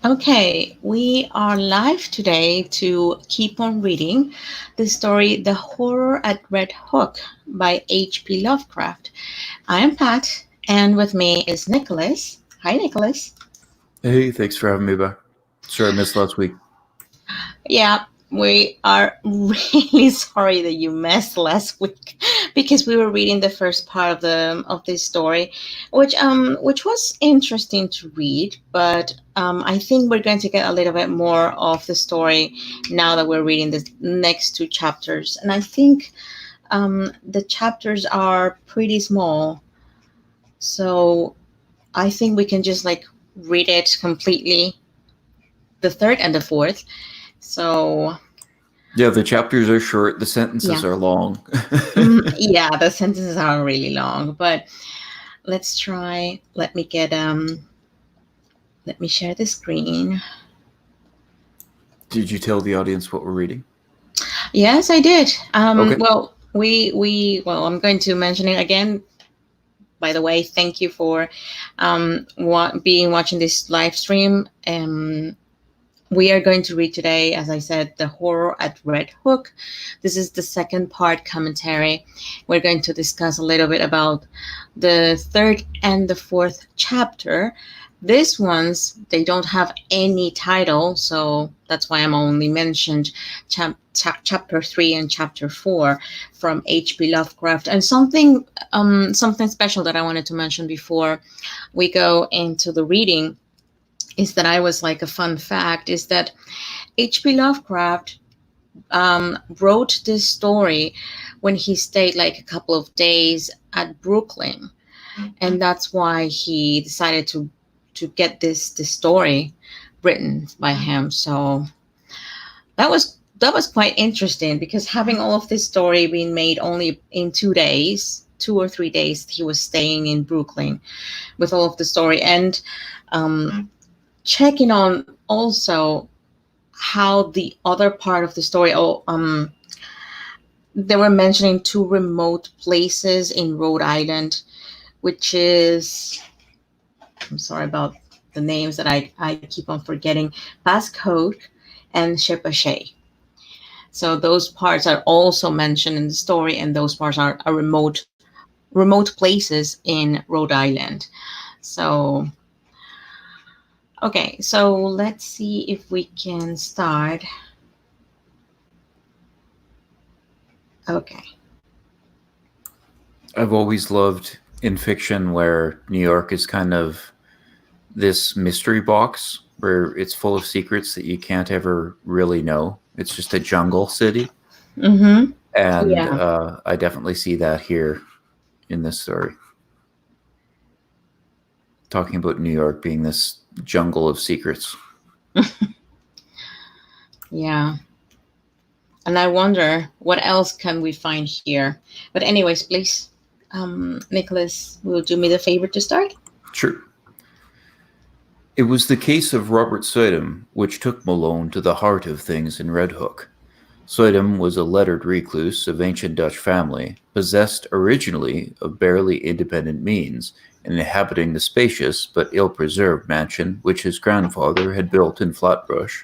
Okay, we are live today to keep on reading the story The Horror at Red Hook by H.P. Lovecraft. I am Pat, and with me is Nicholas. Hi, Nicholas. Hey, thanks for having me back. Sorry I missed last week. Yeah, we are really sorry that you missed last week because we were reading the first part of this story, which was interesting to read, but I think we're going to get a little bit more of the story now that we're reading the next two chapters, and I think the chapters are pretty small, so I think we can just like read it completely, the third and the fourth. So Yeah, the chapters are short, the yeah. sentences are long. Yeah, the sentences are really long, but let's try. Let me share the screen. Did you tell the audience what we're reading? Yes, I did. Okay. Well, well, I'm going to mention it again. By the way, thank you for being watching this live stream. We are going to read today, as I said, The Horror at Red Hook. This is the second part commentary. We're going to discuss a little bit about the third and the fourth chapter. These ones, they don't have any title, so that's why I'm only mentioned chapter 3 and chapter 4 from H.P. Lovecraft. And something special that I wanted to mention before we go into the reading is that I was like a fun fact is that H.P. Lovecraft wrote this story when he stayed like a couple of days at Brooklyn, and that's why he decided to get this story written by him. So that was quite interesting because having all of this story being made only in 2 days, 2 or 3 days, he was staying in Brooklyn with all of the story and checking on also how the other part of the story. They were mentioning two remote places in Rhode Island, which is, I'm sorry about the names that I keep on forgetting, Pascoe and Shepashay. So those parts are also mentioned in the story, and those parts are remote places in Rhode Island. So okay, so let's see if we can start. Okay. I've always loved in fiction where New York is kind of this mystery box where it's full of secrets that you can't ever really know. It's just a jungle city. Mm-hmm. And Yeah. I definitely see that here in this story. Talking about New York being this jungle of secrets. Yeah. And I wonder what else can we find here. But anyways, please, Nicholas, will do me the favor to start? Sure. It was the case of Robert Soydam which took Malone to the heart of things in Red Hook. Soydam was a lettered recluse of ancient Dutch family, possessed originally of barely independent means, and inhabiting the spacious but ill-preserved mansion which his grandfather had built in Flatbush,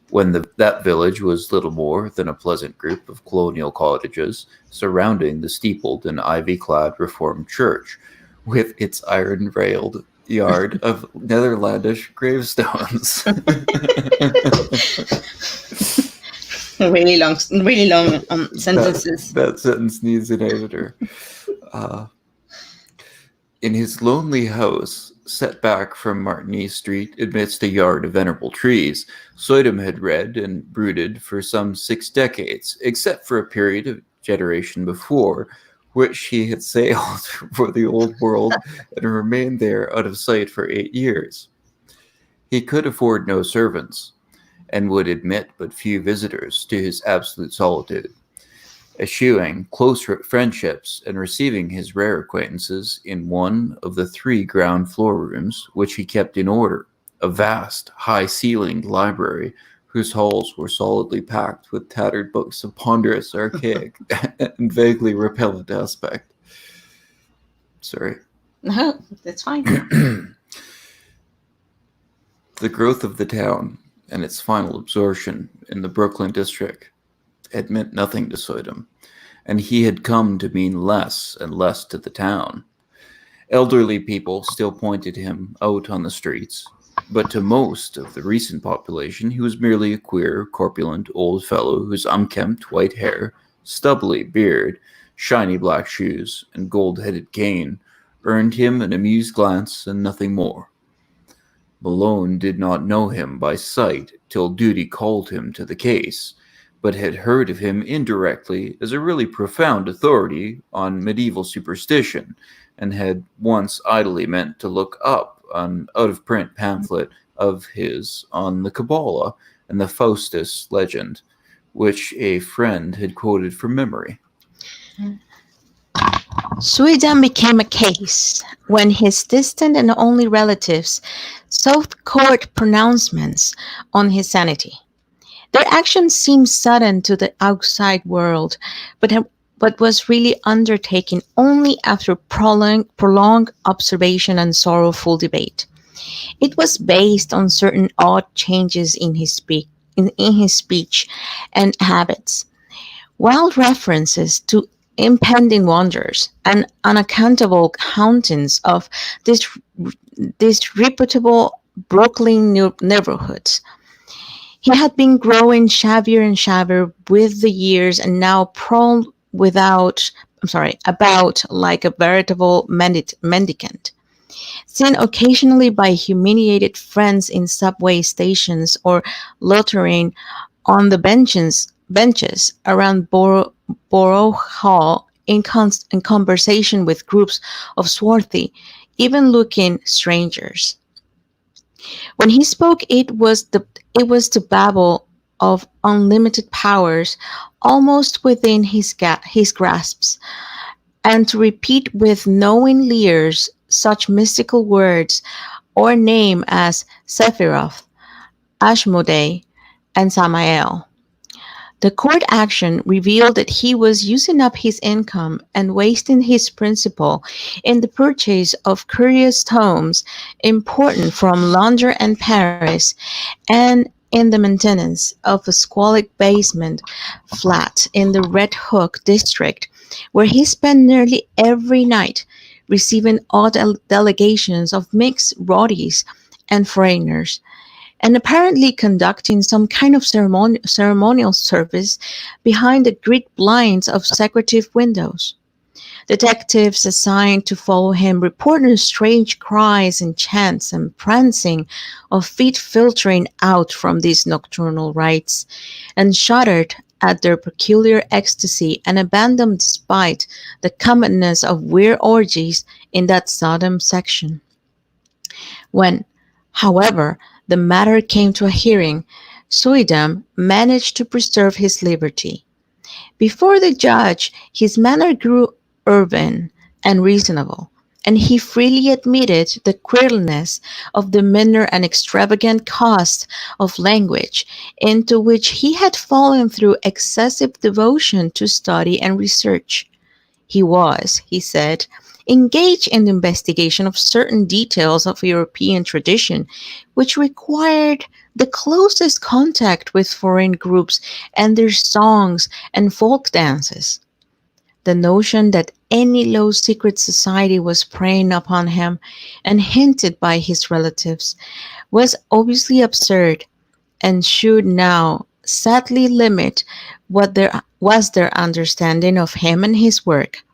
when that village was little more than a pleasant group of colonial cottages surrounding the steepled and ivy-clad Reformed church, with its iron-railed yard of Netherlandish gravestones. Really long that sentences. that sentence needs an editor. Uh, in his lonely house, set back from Martigny Street amidst a yard of venerable trees, Soydam had read and brooded for some 6 decades, except for a period of generation before, which he had sailed for the old world and remained there out of sight for 8 years. He could afford no servants, and would admit but few visitors to his absolute solitude, eschewing close friendships and receiving his rare acquaintances in one of the three ground floor rooms which he kept in order, a vast, high ceilinged library whose halls were solidly packed with tattered books of ponderous, archaic, and vaguely repellent aspect. Sorry. No, that's fine. The growth of the town and its final absorption in the Brooklyn district had meant nothing to Soydam, and he had come to mean less and less to the town. Elderly people still pointed him out on the streets, but to most of the recent population he was merely a queer, corpulent old fellow whose unkempt white hair, stubbly beard, shiny black shoes, and gold-headed cane earned him an amused glance and nothing more. Malone did not know him by sight till duty called him to the case, but had heard of him indirectly as a really profound authority on medieval superstition, and had once idly meant to look up an out-of-print pamphlet of his on the Kabbalah and the Faustus legend, which a friend had quoted from memory. Sweden became a case when his distant and only relatives sought court pronouncements on his sanity. Their action seemed sudden to the outside world, but was really undertaken only after prolonged observation and sorrowful debate. It was based on certain odd changes in his speech and habits, wild references to impending wonders, and unaccountable hauntings of this disreputable Brooklyn neighborhoods. He had been growing shabbier and shabbier with the years, and now prowled about like a veritable mendicant, seen occasionally by humiliated friends in subway stations or loitering on the benches around Borough Hall in conversation with groups of swarthy, even-looking strangers. When he spoke, it was the babble of unlimited powers almost within his grasps, and to repeat with knowing leers such mystical words or name as Sephiroth, Ashmodei, and Samael. The court action revealed that he was using up his income and wasting his principal in the purchase of curious tomes imported from London and Paris, and in the maintenance of a squalid basement flat in the Red Hook district, where he spent nearly every night receiving odd delegations of mixed rowdies and foreigners, and apparently conducting some kind of ceremonial service behind the great blinds of secretive windows. Detectives assigned to follow him reported strange cries and chants and prancing of feet filtering out from these nocturnal rites, and shuddered at their peculiar ecstasy and abandoned despite the commonness of weird orgies in that Sodom section. When, however, the matter came to a hearing, Suidam managed to preserve his liberty. Before the judge, his manner grew urban and reasonable, and he freely admitted the queerness of demeanor and extravagant cost of language into which he had fallen through excessive devotion to study and research. He was, he said, engaged in the investigation of certain details of European tradition, which required the closest contact with foreign groups and their songs and folk dances. The notion that any low secret society was preying upon him, and hinted by his relatives, was obviously absurd, and should now sadly limit what there was their understanding of him and his work.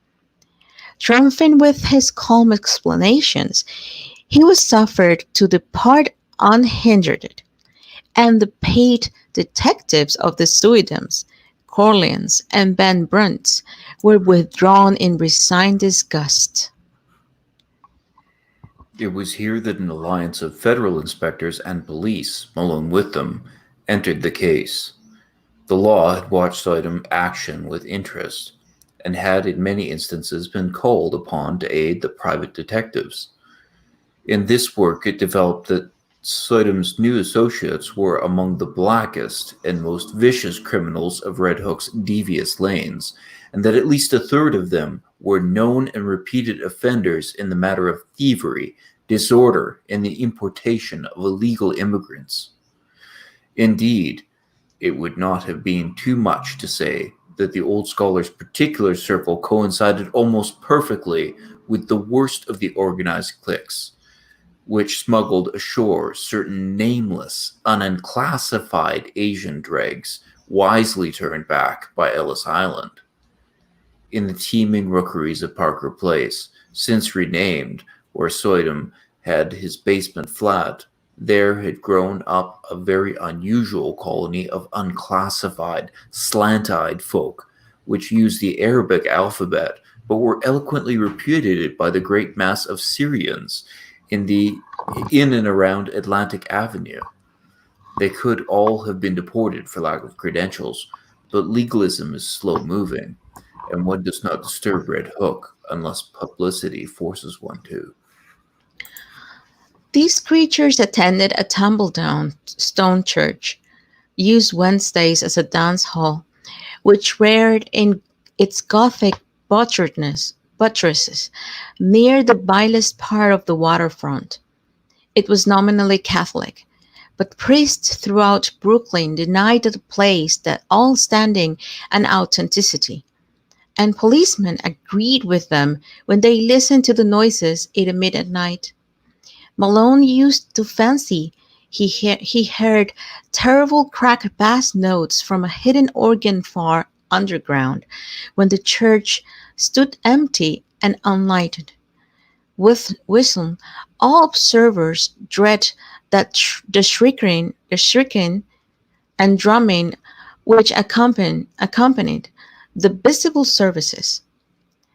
Triumphing with his calm explanations, he was suffered to depart unhindered, and the paid detectives of the Suidams, Corleans, and Van Brunts were withdrawn in resigned disgust. It was here that an alliance of federal inspectors and police, Malone with them, entered the case. The law had watched Sodom action with interest, and had in many instances been called upon to aid the private detectives. In this work, it developed that Sodom's new associates were among the blackest and most vicious criminals of Red Hook's devious lanes, and that at least a third of them were known and repeated offenders in the matter of thievery, disorder, and the importation of illegal immigrants. Indeed, it would not have been too much to say that the old scholar's particular circle coincided almost perfectly with the worst of the organized cliques, which smuggled ashore certain nameless, unclassified Asian dregs wisely turned back by Ellis Island. In the teeming rookeries of Parker Place, since renamed, where Soydam had his basement flat, there had grown up a very unusual colony of unclassified, slant-eyed folk, which used the Arabic alphabet, but were eloquently repudiated by the great mass of Syrians in and around Atlantic Avenue. They could all have been deported for lack of credentials, but legalism is slow-moving, and one does not disturb Red Hook unless publicity forces one to. These creatures attended a tumble-down stone church, used Wednesdays as a dance hall, which reared in its Gothic buttresses near the vilest part of the waterfront. It was nominally Catholic, but priests throughout Brooklyn denied the place that all standing and authenticity, and policemen agreed with them when they listened to the noises it emitted at night. Malone used to fancy he heard terrible cracked bass notes from a hidden organ far underground when the church stood empty and unlighted. With wisdom, all observers dread that the shrieking and drumming which accompanied the visible services.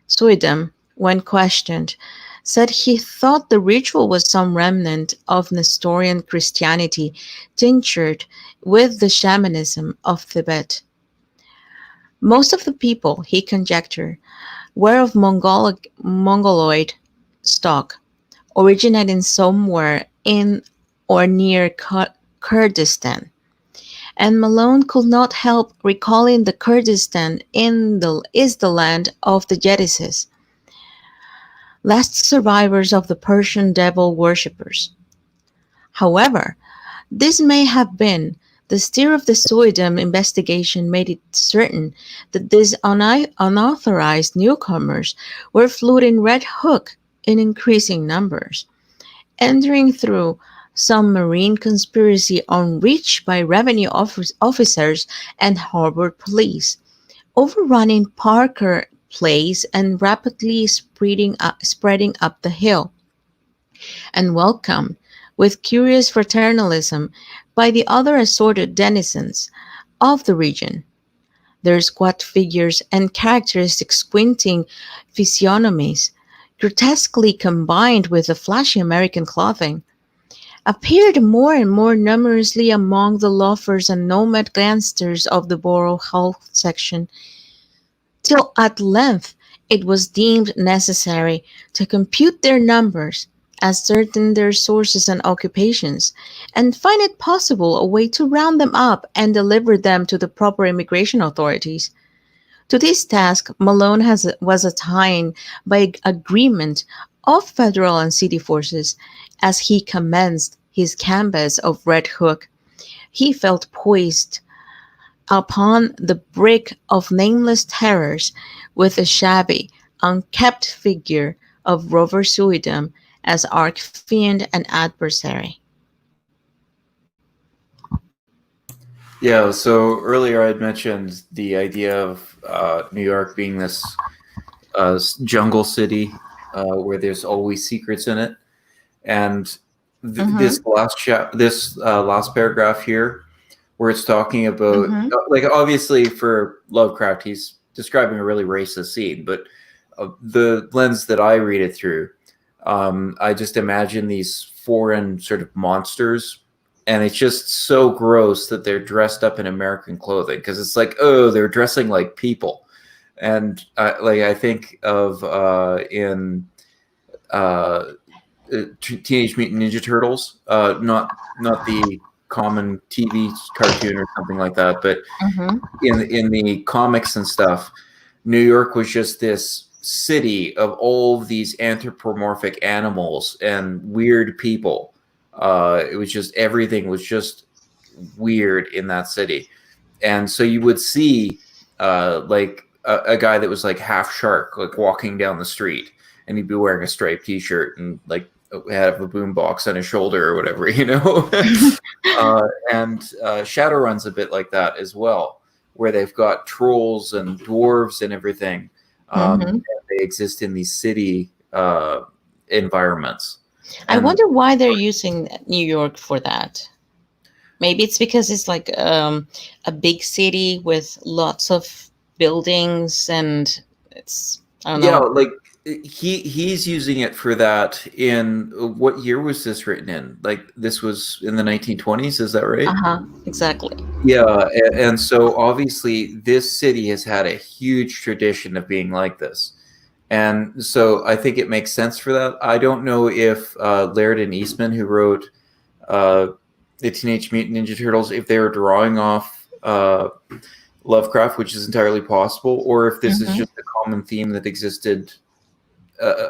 Suidam, when questioned, said he thought the ritual was some remnant of Nestorian Christianity tinctured with the shamanism of Tibet. Most of the people, he conjectured, were of Mongoloid stock, originating somewhere in or near Kurdistan, and Malone could not help recalling the Kurdistan is the land of the Yezids, last survivors of the Persian devil worshippers. However, this may have been the stir of the Suidam investigation made it certain that these unauthorized newcomers were floating Red Hook in increasing numbers, entering through some marine conspiracy unreached by revenue officers and harbor police, overrunning Parker Place and rapidly spreading up the hill, and welcomed with curious fraternalism by the other assorted denizens of the region. Their squat figures and characteristic squinting physiognomies, grotesquely combined with the flashy American clothing, appeared more and more numerously among the loafers and nomad gangsters of the borough health section, till at length it was deemed necessary to compute their numbers, ascertain their sources and occupations, and find it possible a way to round them up and deliver them to the proper immigration authorities. To this task, Malone was assigned by agreement of federal and city forces. As he commenced his canvass of Red Hook, he felt poised upon the brick of nameless terrors with the shabby, unkempt figure of Rover Suidam as arch-fiend and adversary. Yeah, so earlier I'd mentioned the idea of New York being this jungle city where there's always secrets in it, and this last paragraph here, where it's talking about like obviously for Lovecraft, he's describing a really racist scene, but the lens that I read it through, I just imagine these foreign sort of monsters. And it's just so gross that they're dressed up in American clothing, because it's like, oh, they're dressing like people. And like I think of in Teenage Mutant Ninja Turtles, not the common TV cartoon or something like that, but in the comics and stuff, New York was just this city of all of these anthropomorphic animals and weird people. It was just, everything was just weird in that city. And so you would see like a guy that was like half shark, like walking down the street, and he'd be wearing a striped t-shirt and like have a boombox on his shoulder or whatever, you know. And Shadowrun's a bit like that as well, where they've got trolls and dwarves and everything. And they exist in these city environments. I And wonder why they're using New York for that. Maybe it's because it's like a big city with lots of buildings, and it's, I don't yeah, know. like he's using it for that. In what year was this written in? Like this was in the 1920s, is that right? Exactly. Yeah, and so obviously this city has had a huge tradition of being like this. And so I think it makes sense for that. I don't know if Laird and Eastman, who wrote the Teenage Mutant Ninja Turtles, if they were drawing off Lovecraft, which is entirely possible, or if this is just a common theme that existed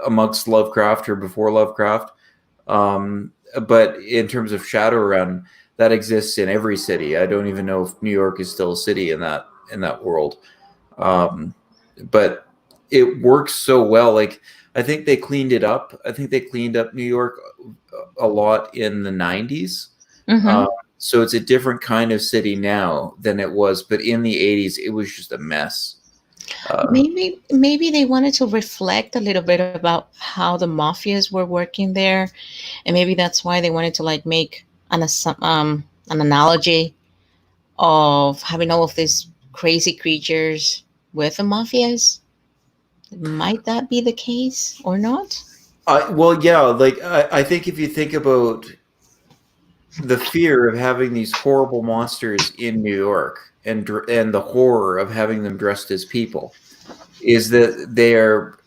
amongst Lovecraft or before Lovecraft. But in terms of Shadowrun, that exists in every city. I don't even know if New York is still a city in that world. But it works so well. Like, I think they cleaned it up. I think they cleaned up New York a lot in the 90s. So it's a different kind of city now than it was. But in the 80s, it was just a mess. Maybe they wanted to reflect a little bit about how the mafias were working there, and maybe that's why they wanted to like make an analogy of having all of these crazy creatures with the mafias. Might that be the case or not? Well, yeah. Like I think if you think about the fear of having these horrible monsters in New York, and the horror of having them dressed as people, is that they are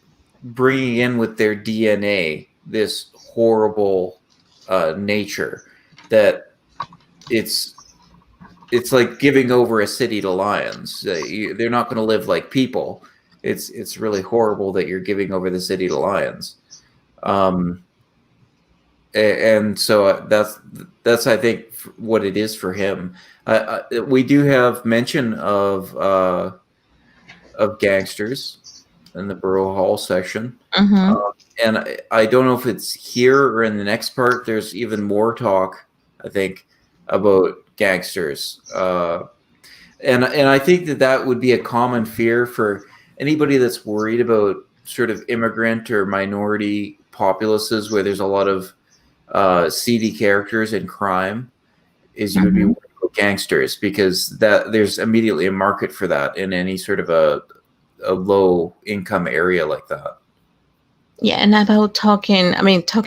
bringing in with their DNA this horrible nature that it's like giving over a city to lions. They're not going to live like people. It's really horrible that you're giving over the city to lions. And so that's I think what it is for him. We do have mention of gangsters in the Borough Hall section. And I don't know if it's here or in the next part. There's even more talk, I think, about gangsters. And I think that would be a common fear for anybody that's worried about sort of immigrant or minority populaces where there's a lot of seedy characters and crime, is you would be worried about gangsters, because that there's immediately a market for that in any sort of a low income area like that. Yeah, and about talking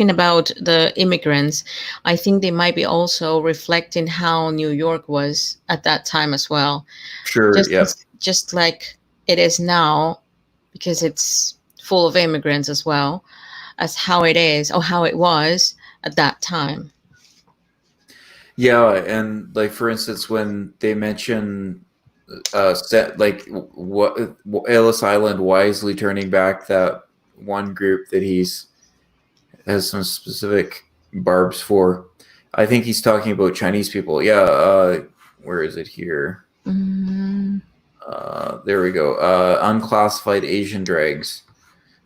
about the immigrants, I think they might be also reflecting how New York was at that time as well. Sure, yeah. Just like it is now, because it's full of immigrants as well as how it is or how it was at that time. Yeah, and like for instance, when they mention set like what Ellis Island wisely turning back that one group that has some specific barbs for, I think he's talking about Chinese people. Yeah, where is it here? There we go. Unclassified Asian dregs.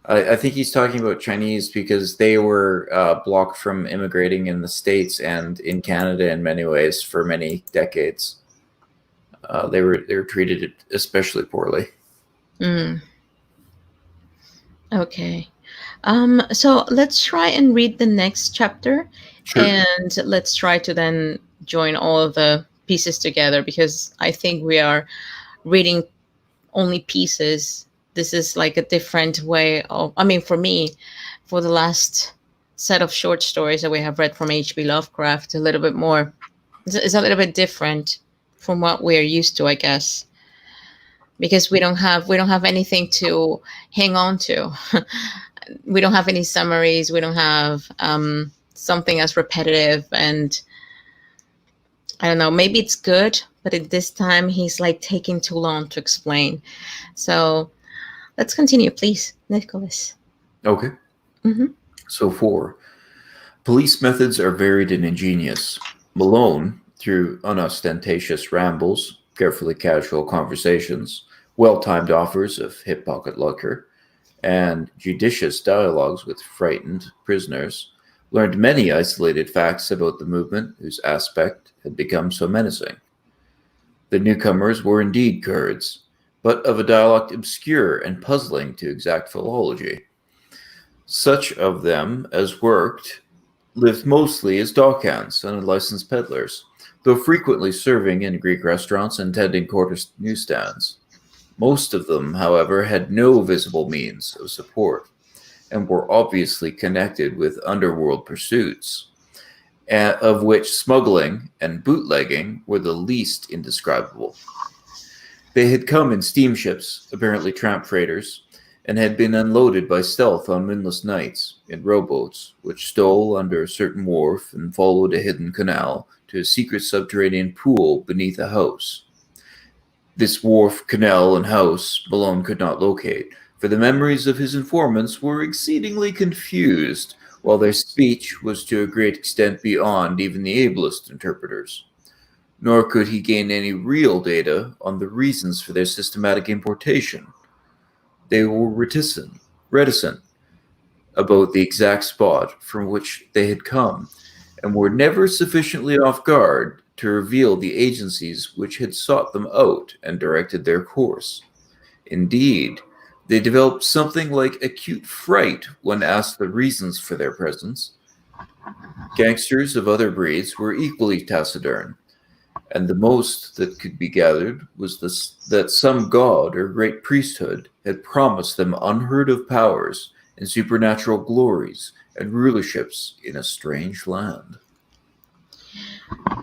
I think he's talking about Chinese because they were blocked from immigrating in the States and in Canada in many ways for many decades. They were treated especially poorly. Okay. So let's try and read the next chapter. Sure. And let's try to then join all of the pieces together, because I think we are reading only pieces. This is like a different way of, for me, for the last set of short stories that we have read from H.P. Lovecraft, a little bit more, it's a little bit different from what we're used to, I guess, because we don't have anything to hang on to. We don't have any summaries. We don't have something as repetitive, and I don't know, maybe it's good, but at this time he's like taking too long to explain. So let's continue, please, Nicholas. Okay. Mm-hmm. So 4. Police methods are varied and ingenious. Malone, through unostentatious rambles, carefully casual conversations, well-timed offers of hip-pocket liquor, and judicious dialogues with frightened prisoners, learned many isolated facts about the movement whose aspect had become so menacing. The newcomers were indeed Kurds, but of a dialect obscure and puzzling to exact philology. Such of them as worked lived mostly as dockhands and licensed peddlers, though frequently serving in Greek restaurants and tending quarter newsstands. Most of them, however, had no visible means of support and were obviously connected with underworld pursuits, of which smuggling and bootlegging were the least indescribable. They had come in steamships, apparently tramp freighters, and had been unloaded by stealth on moonless nights in rowboats, which stole under a certain wharf and followed a hidden canal to a secret subterranean pool beneath a house. This wharf, canal, and house Malone could not locate, for the memories of his informants were exceedingly confused, while their speech was to a great extent beyond even the ablest interpreters. Nor could he gain any real data on the reasons for their systematic importation. They were reticent about the exact spot from which they had come, and were never sufficiently off guard to reveal the agencies which had sought them out and directed their course. Indeed, they developed something like acute fright when asked the reasons for their presence. Gangsters of other breeds were equally taciturn, and the most that could be gathered was that some god or great priesthood had promised them unheard of powers and supernatural glories and rulerships in a strange land.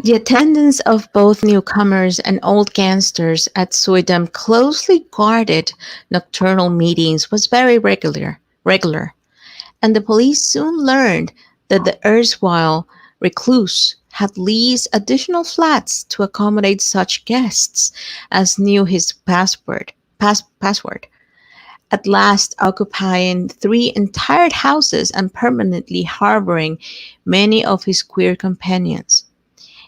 The attendance of both newcomers and old gangsters at Suidam closely guarded nocturnal meetings was very regular, and the police soon learned that the erstwhile recluse had leased additional flats to accommodate such guests as knew his password, at last occupying three entire houses and permanently harboring many of his queer companions.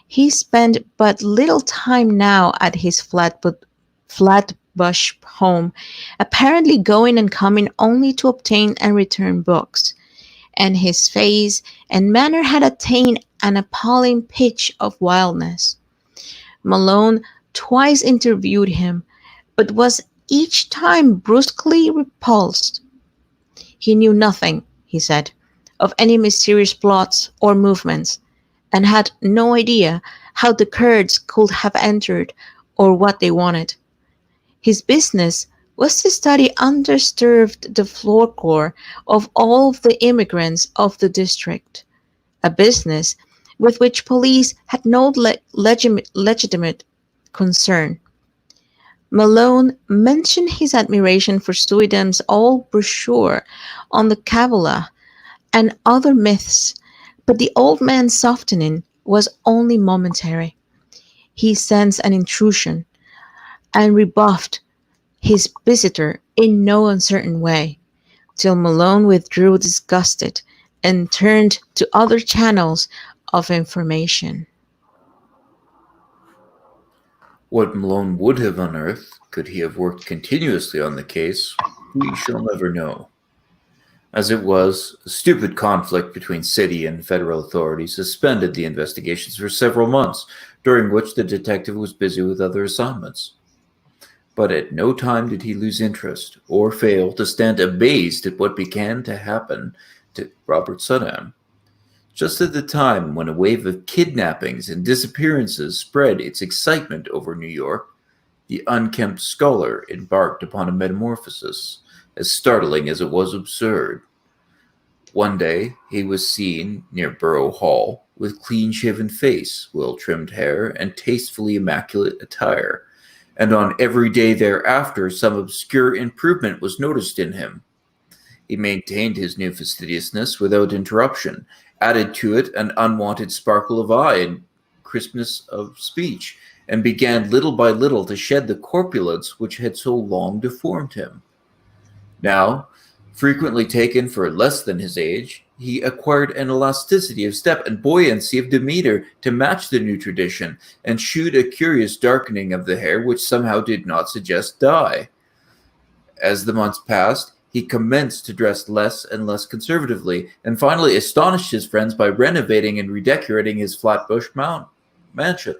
He spent but little time now at his Flatbush home, apparently going and coming only to obtain and return books, and his face and manner had attained an appalling pitch of wildness. Malone twice interviewed him, but was each time brusquely repulsed. He knew nothing, he said, of any mysterious plots or movements, and had no idea how the Kurds could have entered or what they wanted. His business was to study undisturbed the folklore of all of the immigrants of the district, a business with which police had no legitimate concern. Malone mentioned his admiration for Suidam's old brochure on the Kabbalah and other myths, but the old man's softening was only momentary. He sensed an intrusion and rebuffed his visitor in no uncertain way, till Malone withdrew disgusted and turned to other channels of information. What Malone would have unearthed, could he have worked continuously on the case, we shall never know. As it was, a stupid conflict between city and federal authorities suspended the investigations for several months, during which the detective was busy with other assignments. But at no time did he lose interest or fail to stand amazed at what began to happen to Robert Sudham. Just at the time when a wave of kidnappings and disappearances spread its excitement over New York, the unkempt scholar embarked upon a metamorphosis, as startling as it was absurd. One day he was seen near Borough Hall with clean-shaven face, well-trimmed hair, and tastefully immaculate attire, and on every day thereafter some obscure improvement was noticed in him. He maintained his new fastidiousness without interruption, added to it an unwonted sparkle of eye and crispness of speech, and began little by little to shed the corpulence which had so long deformed him. Now, frequently taken for less than his age, he acquired an elasticity of step and buoyancy of demeanor to match the new tradition, and shewed a curious darkening of the hair which somehow did not suggest dye. As the months passed, he commenced to dress less and less conservatively, and finally astonished his friends by renovating and redecorating his Flatbush mansion,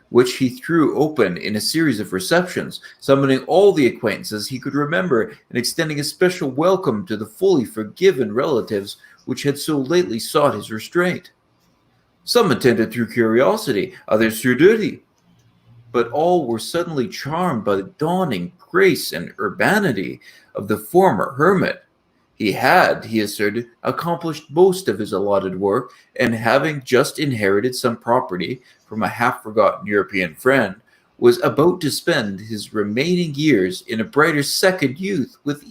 which he threw open in a series of receptions, summoning all the acquaintances he could remember and extending a special welcome to the fully forgiven relatives which had so lately sought his restraint. Some attended through curiosity, others through duty, but all were suddenly charmed by the dawning grace and urbanity of the former hermit. He had, he asserted, accomplished most of his allotted work, and having just inherited some property from a half forgotten European friend, was about to spend his remaining years in a brighter second youth with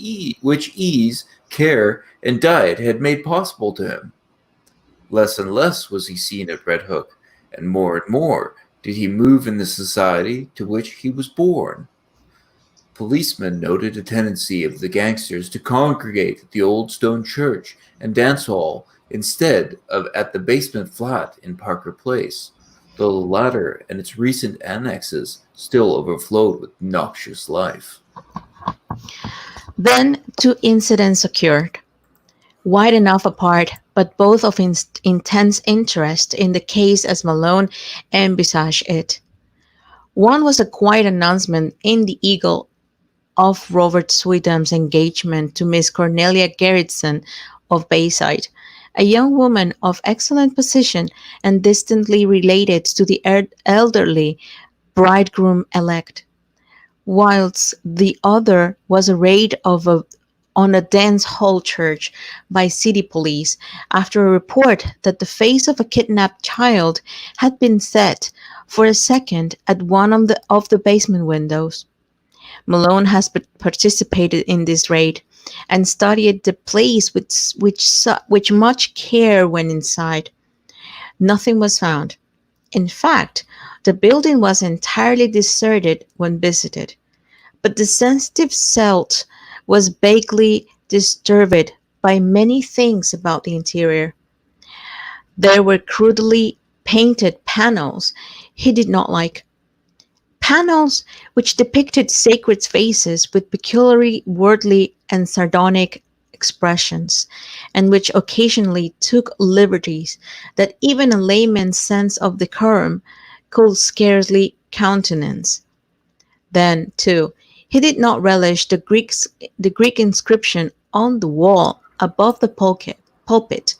which ease, care, and diet had made possible to him. Less and less was he seen at Red Hook, and more did he move in the society to which he was born. Policemen noted a tendency of the gangsters to congregate at the old stone church and dance hall instead of at the basement flat in Parker Place, though the latter and its recent annexes still overflowed with noxious life. Then two incidents occurred, wide enough apart, but both of intense interest in the case as Malone envisaged it. One was a quiet announcement in the Eagle of Robert Sweetham's engagement to Miss Cornelia Gerritsen of Bayside, a young woman of excellent position and distantly related to the elderly bridegroom-elect, whilst the other was a raid on a dance hall church by city police after a report that the face of a kidnapped child had been set for a second at one of the basement windows. Malone has participated in this raid and studied the place with much care when inside. Nothing was found. In fact, the building was entirely deserted when visited, but the sensitive Celt was vaguely disturbed by many things about the interior. There were crudely painted panels he did not like, panels which depicted sacred faces with peculiarly worldly and sardonic expressions, and which occasionally took liberties that even a layman's sense of decorum could scarcely countenance. Then, too, he did not relish the Greek inscription on the wall above the pulpit,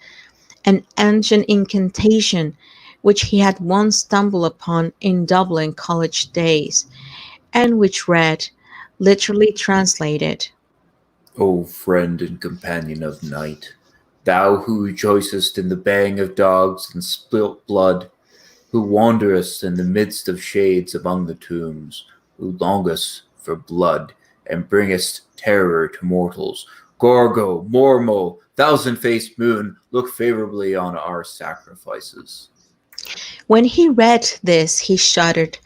an ancient incantation which he had once stumbled upon in Dublin college days, and which read, literally translated, O friend and companion of night, thou who rejoicest in the baying of dogs and spilt blood, who wanderest in the midst of shades among the tombs, who longest for blood and bringest terror to mortals, Gorgo, Mormo, thousand-faced moon, look favorably on our sacrifices. When he read this, he shuddered,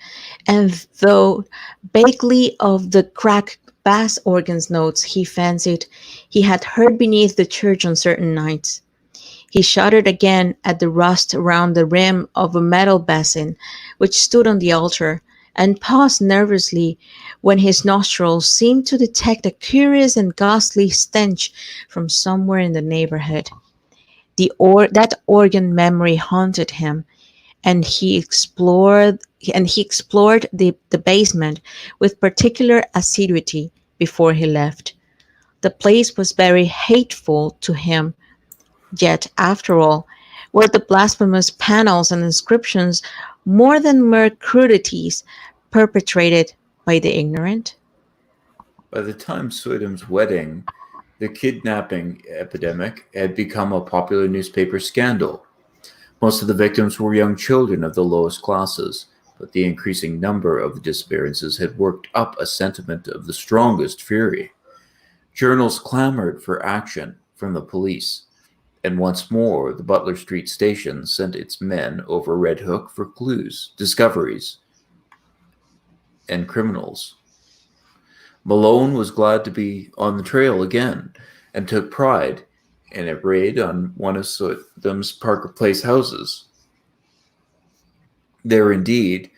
and though vaguely of the cracked bass organ's notes he fancied he had heard beneath the church on certain nights. He shuddered again at the rust around the rim of a metal basin which stood on the altar, and paused nervously when his nostrils seemed to detect a curious and ghastly stench from somewhere in the neighborhood. That organ memory haunted him, and he explored the basement with particular assiduity before he left. The place was very hateful to him, yet after all, were the blasphemous panels and inscriptions more than mere crudities perpetrated by the ignorant? By the time Swedham's wedding, the kidnapping epidemic had become a popular newspaper scandal. Most of the victims were young children of the lowest classes, but the increasing number of the disappearances had worked up a sentiment of the strongest fury. Journals clamored for action from the police, and once more the Butler Street station sent its men over Red Hook for clues, discoveries, and criminals. Malone was glad to be on the trail again and took pride in a raid on one of Sodom's Parker Place houses. There indeed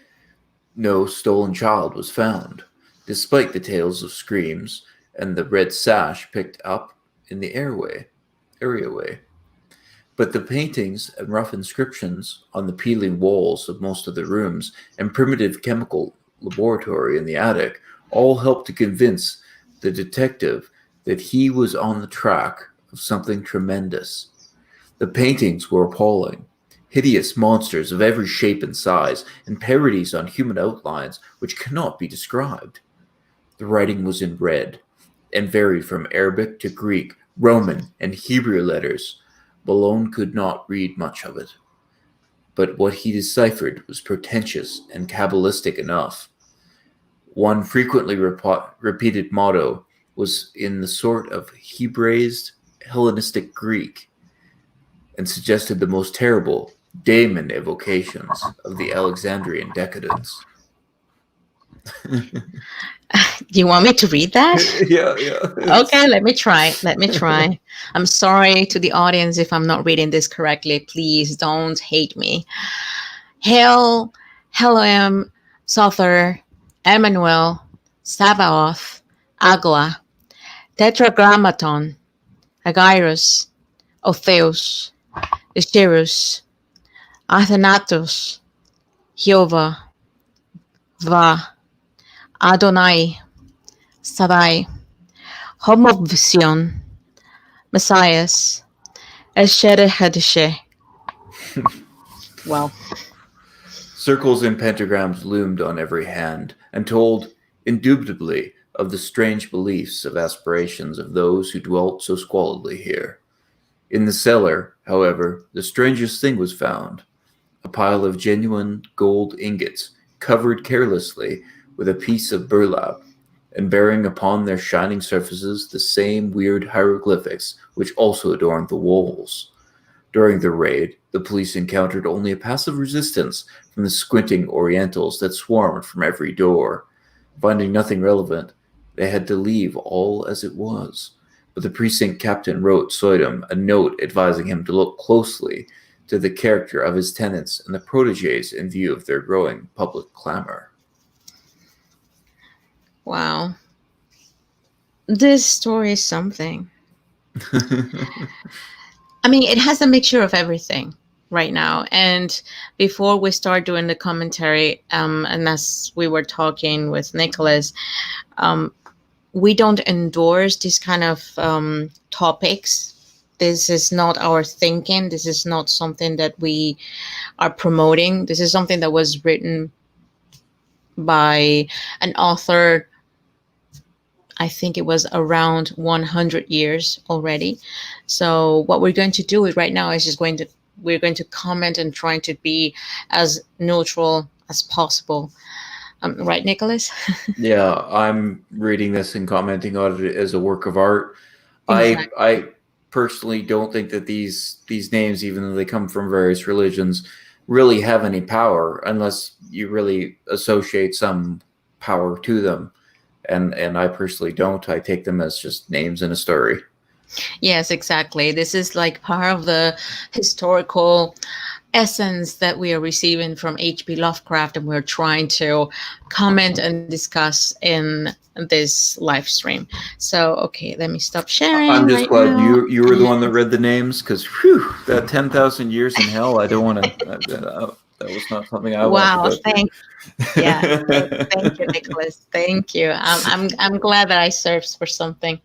no stolen child was found, despite the tales of screams and the red sash picked up in the areaway. But the paintings and rough inscriptions on the peeling walls of most of the rooms and primitive chemical laboratory in the attic all helped to convince the detective that he was on the track of something tremendous. The paintings were appalling, hideous monsters of every shape and size, and parodies on human outlines which cannot be described. The writing was in red, and varied from Arabic to Greek, Roman, and Hebrew letters. Malone could not read much of it, but what he deciphered was pretentious and cabalistic enough. One frequently repeated motto was in the sort of Hebraized Hellenistic Greek, and suggested the most terrible daemon evocations of the Alexandrian decadence. Do you want me to read that? Yeah. Okay, let me try. I'm sorry to the audience if I'm not reading this correctly. Please don't hate me. Hail, Elohim, Sother, Emmanuel, Sabaoth, Agla, Tetragrammaton, Agyrus, Otheus, Ishirus, Athanatos, Jehovah, Va, Adonai, Sadai, Homovision, Messias, Eshere Hadeshe. Well, Circles and pentagrams loomed on every hand and told indubitably of the strange beliefs of aspirations of those who dwelt so squalidly here. In the cellar, however, the strangest thing was found: a pile of genuine gold ingots, covered carelessly with a piece of burlap, and bearing upon their shining surfaces the same weird hieroglyphics which also adorned the walls. During the raid, the police encountered only a passive resistance from the squinting Orientals that swarmed from every door. Finding nothing relevant, they had to leave all as it was. But the precinct captain wrote Soydam a note advising him to look closely to the character of his tenants and the protégés in view of their growing public clamor. wow. This story is something. I mean, it has a mixture of everything right now. And before we start doing the commentary, and as we were talking with Nicholas, we don't endorse these kind of topics. This is not our thinking. This is not something that we are promoting. This is something that was written by an author. I think it was around 100 years already. So what we're going to do is right now is we're going to comment and trying to be as neutral as possible. Right, Nicholas? Yeah, I'm reading this and commenting on it as a work of art. Exactly. I personally don't think that these names, even though they come from various religions, really have any power unless you really associate some power to them. And I personally don't. I take them as just names in a story. Yes, exactly. This is like part of the historical essence that we are receiving from H.P. Lovecraft, and we're trying to comment and discuss in this live stream. So, okay, let me stop sharing I'm just right glad now. you were the one that read the names, because that 10,000 years in hell, I don't want to. That was not something I wanted to Wow, go through. thank you, Nicholas. Thank you. I'm glad that I served for something.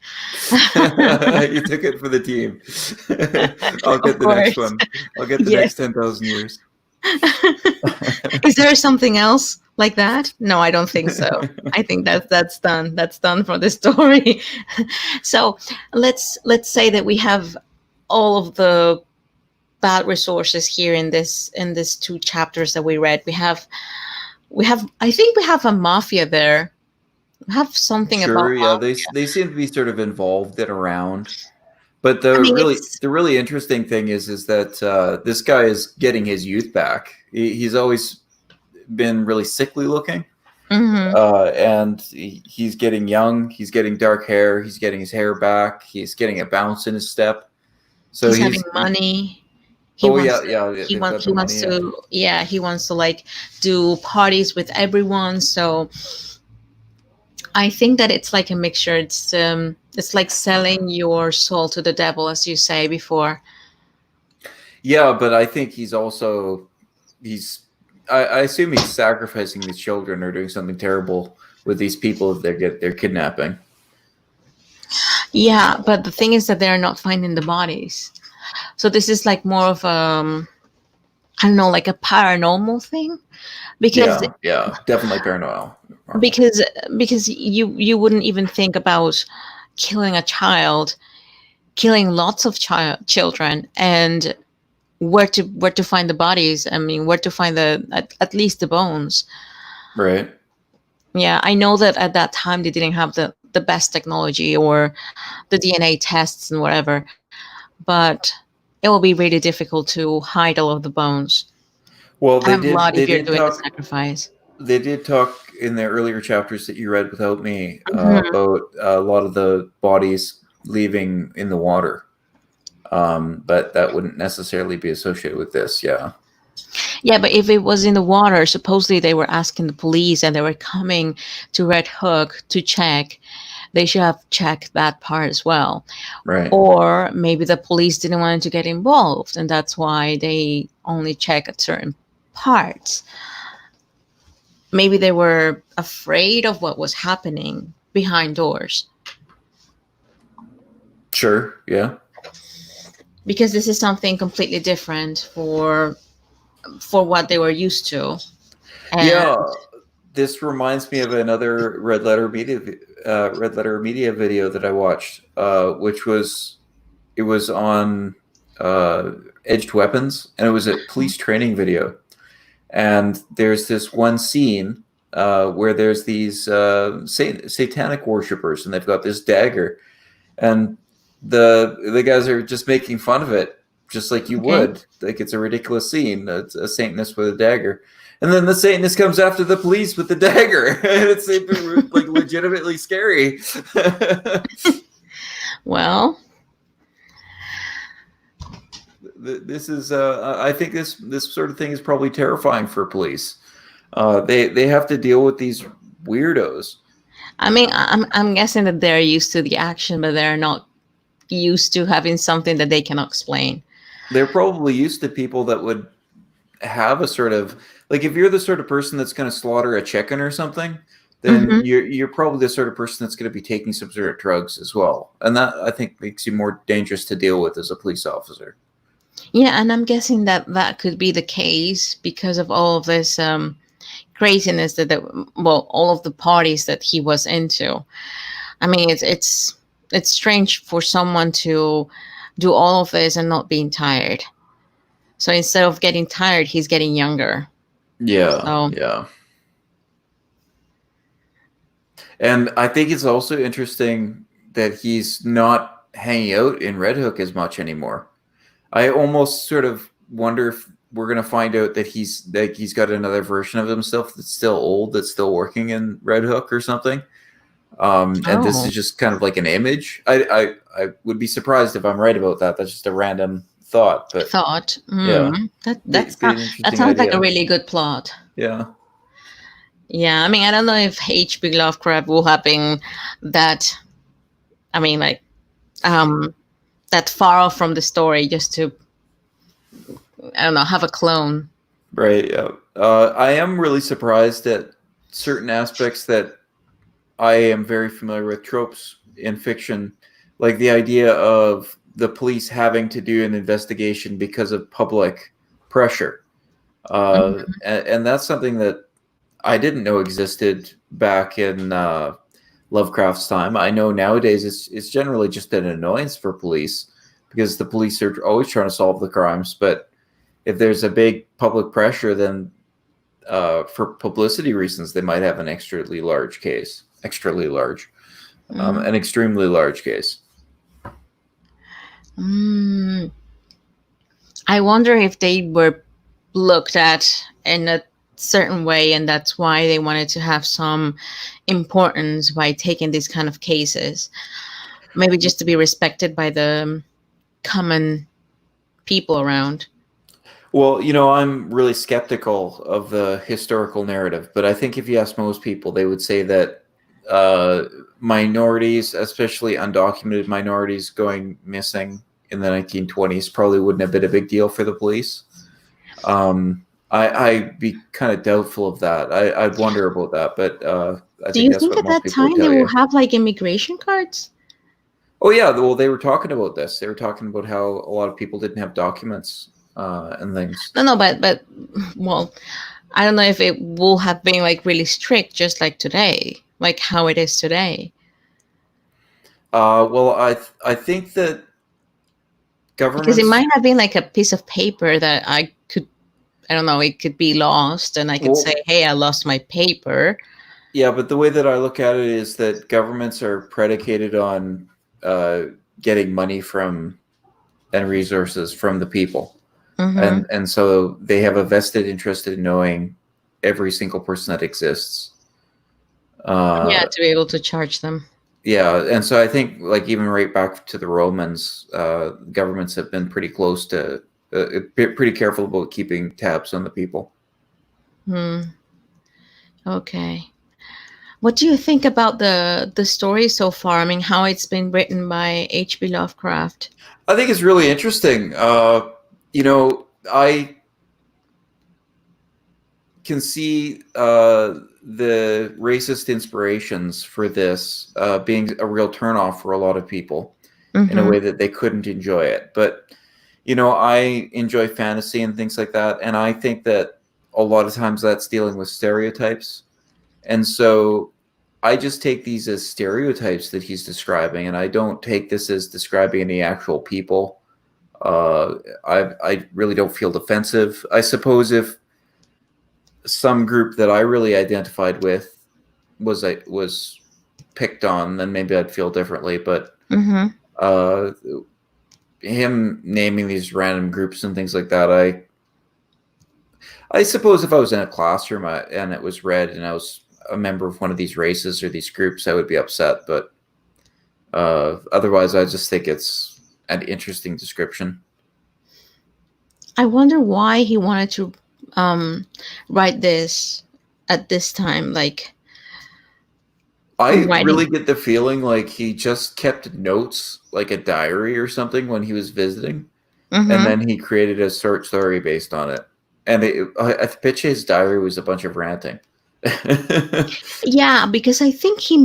You took it for the team. I'll get Of the next course. one. I'll get the Yes. next 10,000 years. Is there something else like that? No, I don't think so. I think that's done. That's done for the story. So let's say that we have all of the bad resources here in this two chapters that we read. We have I think we have a mafia there. We have something about Sure, yeah, mafia. they seem to be sort of involved and around. But the I mean, really interesting thing is that this guy is getting his youth back. He's always been really sickly looking, Hmm. And he's getting young. He's getting dark hair. He's getting his hair back. He's getting a bounce in his step. So He's having money. He oh wants yeah, to. yeah. They've got He the wants money. Yeah, to. Yeah, he wants to like do parties with everyone. So I think that it's like a mixture. It's like selling your soul to the devil, as you say before. yeah. But I think he's also he's. I assume he's sacrificing these children or doing something terrible with these people if they're kidnapping. Yeah, but the thing is that they're not finding the bodies. So this is like more of I don't know, like a paranormal thing, because Yeah, yeah. Definitely paranormal. Normal. because because you wouldn't even think about killing a child, killing lots of children, and where to find the bodies. I mean, where to find the at least the bones. Right. Yeah, I know that at that time they didn't have the best technology or the DNA tests and whatever, but it will be really difficult to hide all of the bones Well, and blood they if you're did doing a talk sacrifice. they did talk in the earlier chapters that you read without me Mhm. about a lot of the bodies leaving in the water. But that wouldn't necessarily be associated with this. Yeah. Yeah, but if it was in the water, supposedly they were asking the police and they were coming to Red Hook to check. They should have checked that part as well. Right. Or maybe the police didn't want to get involved, and that's why they only check at certain parts. Maybe they were afraid of what was happening behind doors, Sure. Yeah. because this is something completely different for what they were used to. And Yeah. This reminds me of another Red Letter Media video that I watched, which was it was on edged weapons, and it was a police training video. And there's this one scene where there's these satanic worshippers, and they've got this dagger, and the guys are just making fun of it, just like you okay, would. Like it's a ridiculous scene. It's a Satanist with a dagger, and then the Satanist comes after the police with the dagger, and it's like legitimately scary. well, This is, I think this sort of thing is probably terrifying for police. They have to deal with these weirdos. I mean, I'm guessing that they're used to the action, but they're not used to having something that they cannot explain. They're probably used to people that would have a sort of like if you're the sort of person that's going to slaughter a chicken or something, then Hmm. you're probably the sort of person that's going to be taking some sort of drugs as well, and that I think makes you more dangerous to deal with as a police officer. Yeah, and I'm guessing that that could be the case because of all of this craziness well, all of the parties that he was into. I mean, it's strange for someone to do all of this and not being tired. So instead of getting tired, he's getting younger. Yeah, So yeah. And I think it's also interesting that he's not hanging out in Red Hook as much anymore. I almost sort of wonder if we're going to find out that he's got another version of himself that's still old, that's still working in Red Hook or something. And this oh, is just kind of like an image. I would be surprised if I'm right about that. That's just a random thought, but thought. yeah, be an That interesting sounds like a idea. really good plot. Yeah, Yeah, I mean, I don't know if H.P. Lovecraft will have been that. I mean, like um, that far off from the story just to, I don't know, have a clone. right. Yeah. I am really surprised at certain aspects that I am very familiar with tropes in fiction, like the idea of the police having to do an investigation because of public pressure. And that's something that I didn't know existed back in Lovecraft's time. I know nowadays it's generally just an annoyance for police because the police are always trying to solve the crimes. But if there's a big public pressure, then for publicity reasons, they might have an extremely large, Mm. an extremely large case. Mm. I wonder if they were looked at in a certain way, and that's why they wanted to have some importance by taking these kind of cases, maybe just to be respected by the common people around. Well, I'm really skeptical of the historical narrative, but I think if you ask most people, they would say that uh, minorities, especially undocumented minorities, going missing in the 1920s probably wouldn't have been a big deal for the police. I'd be kind of doubtful of that. I'd wonder about that, but I Do think you that's think what at most that people would time they tell will you. have like immigration cards? Oh yeah, well they were talking about this. They were talking about how a lot of people didn't have documents and things. No, no, but well, I don't know if it will have been like really strict, just like today, like how it is today. Well, I think that Because it governments. might have been like a piece of paper that I could, I don't know, it could be lost, and I could say, Well, "Hey, I lost my paper." yeah, but the way that I look at it is that governments are predicated on uh, getting money from and resources from the people, Mm-hmm. and so they have a vested interest in knowing every single person that exists. Yeah, Uh, to be able to charge them. yeah, and so I think like even right back to the Romans, governments have been pretty close to pretty careful about keeping tabs on the people. Hmm. Okay. What do you think about the story so far? I mean, how it's been written by H.P. Lovecraft? I think it's really interesting. I can see the racist inspirations for this being a real turnoff for a lot of people in a Mm-hmm. way that they couldn't enjoy it. But, I enjoy fantasy and things like that. And I think that a lot of times that's dealing with stereotypes. And so I just take these as stereotypes that he's describing, and I don't take this as describing any actual people. I really don't feel defensive. I suppose if some group that I really identified with was picked on, then maybe I'd feel differently. But Mm-hmm. uh, him naming these random groups and things like that, I suppose if I was in a classroom and it was read and I was a member of one of these races or these groups, I would be upset. But otherwise, I just think it's an interesting description. I wonder why he wanted to um, write this at this time, like I really writing. get the feeling like he just kept notes, like a diary or something, when he was visiting, and Mm-hmm. then he created a short story based on it. And I bet you his diary was a bunch of ranting. Yeah, because I think he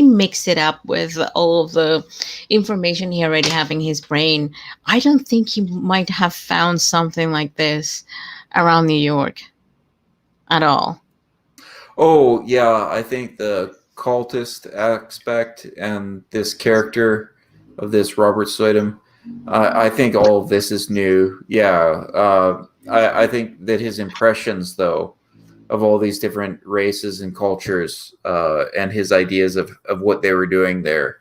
mixed it up with all of the information he already have in his brain. I don't think he might have found something like this around New York at all. Oh yeah, I think the cultist aspect and this character of this Robert Soydum, I think all of this is new. Yeah, I think that his impressions, though, of all these different races and cultures, and his ideas of what they were doing there,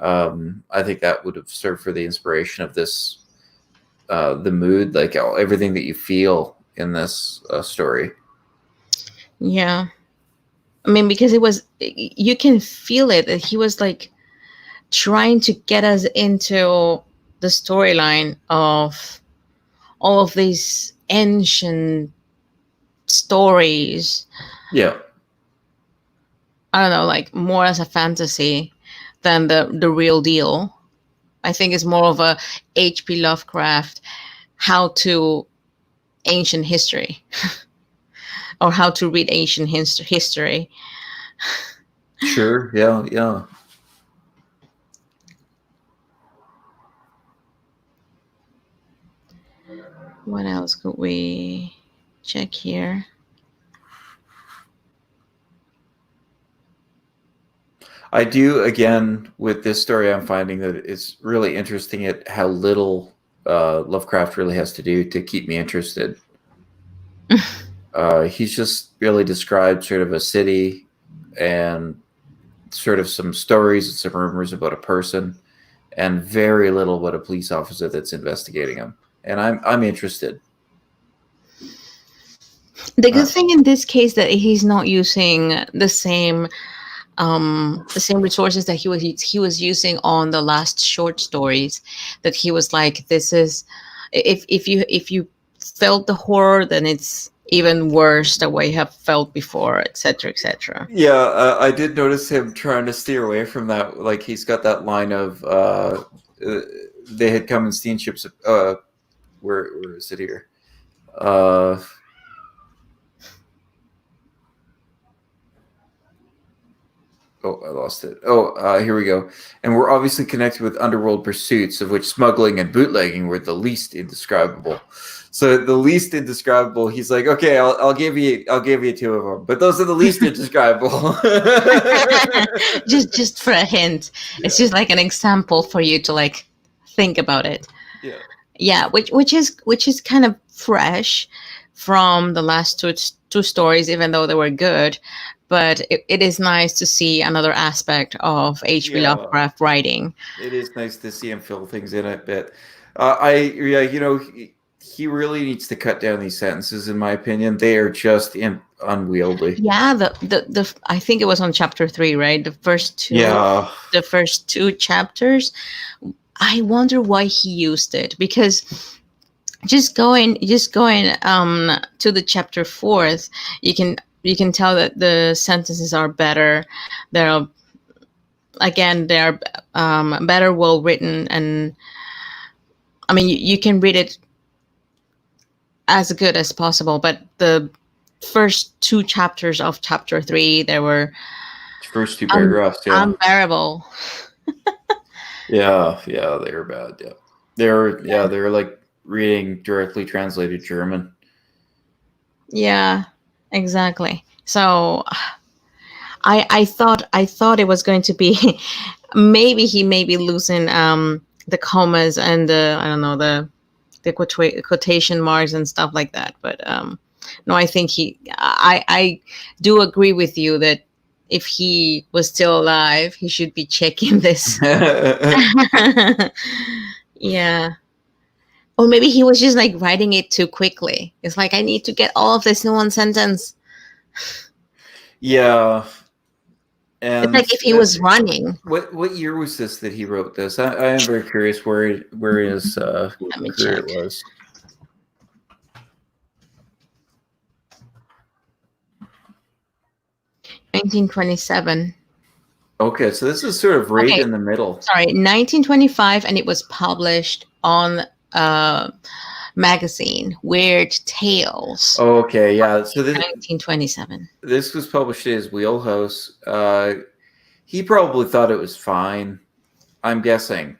I think that would have served for the inspiration of this, the mood, like everything that you feel in this story. Yeah. I mean, because it was, you can feel it that he was like trying to get us into the storyline of all of these ancient stories. Yeah. I don't know, like more as a fantasy than the real deal. I think it's more of a H.P. Lovecraft how to ancient history or how to read ancient history. Sure. Yeah. Yeah. What else could we check here? I do, again, with this story. I'm finding that it's really interesting at how little Lovecraft really has to do to keep me interested. He's just really described sort of a city and sort of some stories and some rumors about a person, and very little about a police officer that's investigating him. And I'm interested. The good Uh, thing in this case that he's not using the same resources that he was using on the last short stories. That he was like, this is, if you felt the horror, then it's even worse the way you have felt before, etc., etc. yeah, I did notice him trying to steer away from that. Like he's got that line of they had come in steamships. Where is it here? Uh, Oh, I lost it. Here we go. And we're obviously connected with underworld pursuits, of which smuggling and bootlegging were the least indescribable. So the least indescribable, he's like, okay, I'll give you two of them, but those are the least indescribable. just for a hint, it's just like an example for you to like think about it. Yeah. Yeah, which is kind of fresh from the last two stories, even though they were good. But it is nice to see another aspect of H.P. Yeah. Lovecraft writing. It is nice to see him fill things in a bit. He really needs to cut down these sentences. In my opinion, they are just unwieldy. Yeah, the I think it was on chapter 3, right? Yeah, The first two chapters. I wonder why he used it, because just going to the chapter 4th, you can tell that the sentences are better. They're again they're better, well written, and I mean you can read it as good as possible. But the first two chapters of chapter 3, they were first two paragraphs. Yeah, unbearable. yeah, they're bad. Yeah, they're like reading directly translated German. Yeah, exactly. So I thought it was going to be maybe he may be losing the commas and the, I don't know, the quotation marks and stuff like that. But no, I think I do agree with you that if he was still alive, he should be checking this. Yeah. Or maybe he was just like writing it too quickly. It's like, I need to get all of this in one sentence. Yeah, It's and like if he was running. what year was this that he wrote this? I am very curious where his Let me career check. was. 1927. Okay, so this is sort of right Okay, in the middle. sorry, 1925, and it was published on a magazine, Weird Tales. Okay, yeah. So 1927. this was published in his wheelhouse. He probably thought it was fine. I'm guessing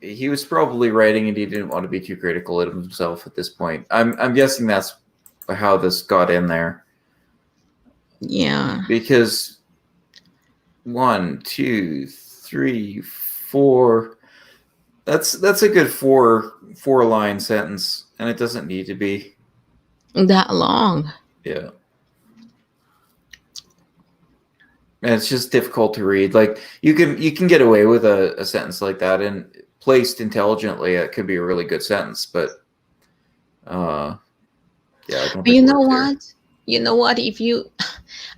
he was probably writing, and he didn't want to be too critical of himself at this point. I'm guessing that's how this got in there. Yeah. Because 1, 2, 3, 4. That's a good four line sentence, and it doesn't need to be That long. Yeah. And it's just difficult to read. Like you can get away with a sentence like that, and placed intelligently, it could be a really good sentence. But yeah, I don't But think you it know works here. what? You know what? If you,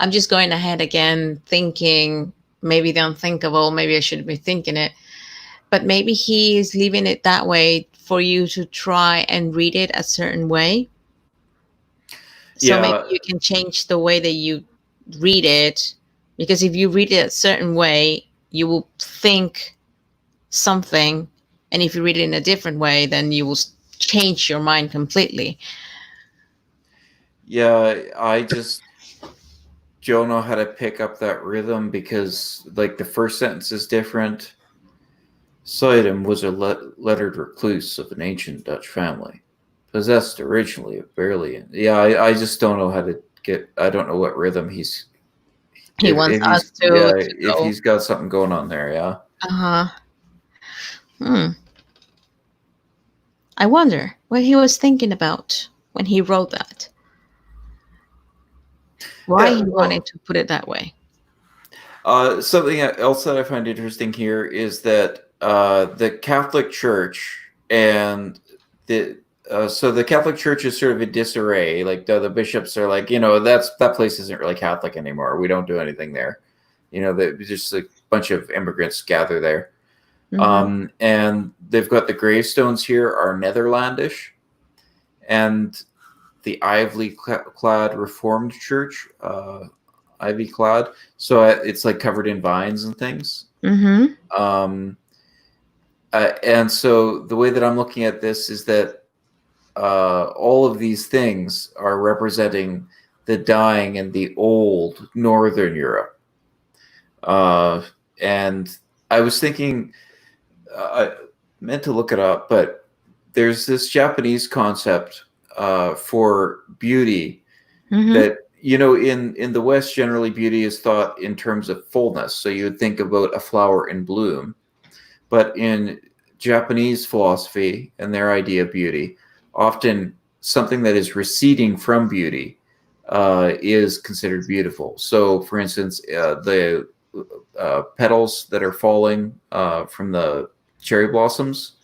I'm just going ahead again, thinking maybe the unthinkable. Maybe I should be thinking it, but maybe he is leaving it that way for you to try and read it a certain way. So maybe Yeah, you can change the way that you read it, because if you read it a certain way, you will think something, and if you read it in a different way, then you will change your mind completely. yeah. I just don't know how to pick up that rhythm because, like, the first sentence is different. Sidon was a lettered recluse of an ancient Dutch family, possessed originally of barely. Yeah, I just don't know how to get. I don't know what rhythm he's. He wants us to If go. he's got something going on there, yeah. Uh-huh. Hmm. I wonder what he was thinking about when he wrote that. Why Yeah, he well, wanted to put it that way. something else that I find interesting here is that the Catholic Church and the so the Catholic Church is sort of in disarray. Like the bishops are like, that place isn't really Catholic anymore. We don't do anything there. Just a bunch of immigrants gather there. And they've got the gravestones here are Netherlandish, and the ivy-clad Reformed Church, ivy-clad. So it's like covered in vines and things. And so the way that I'm looking at this is that all of these things are representing the dying and the old Northern Europe. And I was thinking, I meant to look it up, but there's this Japanese concept for beauty that, in the West, generally beauty is thought in terms of fullness. So you would think about a flower in bloom. But in Japanese philosophy and their idea of beauty, often something that is receding from beauty is considered beautiful. So, for instance, the petals that are falling from the cherry blossoms,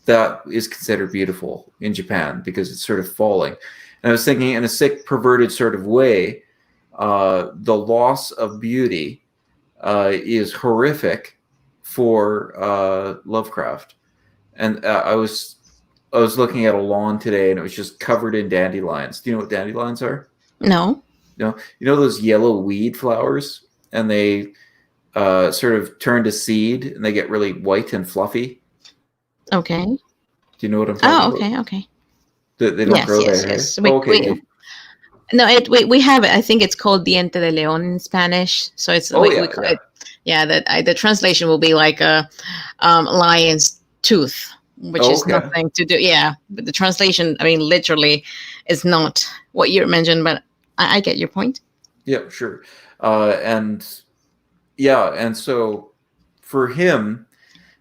that is considered beautiful in Japan because it's sort of falling. And I was thinking, in a sick, perverted sort of way, the loss of beauty is horrific for Lovecraft. And I was looking at a lawn today, and it was just covered in dandelions. Do you know what dandelions are? No. No. You know those yellow weed flowers, and they sort of turn to seed, and they get really white and fluffy. Okay. Do you know what I'm talking about? Oh, okay. They don't grow there. Yes. Okay. We have it. I think it's called diente de león in Spanish. So it's we call it. Yeah, the translation will be like a lion's tooth, which is nothing to do. Yeah, but the translation, I mean, literally, is not what you mentioned. But I get your point. Yeah, sure. And so for him,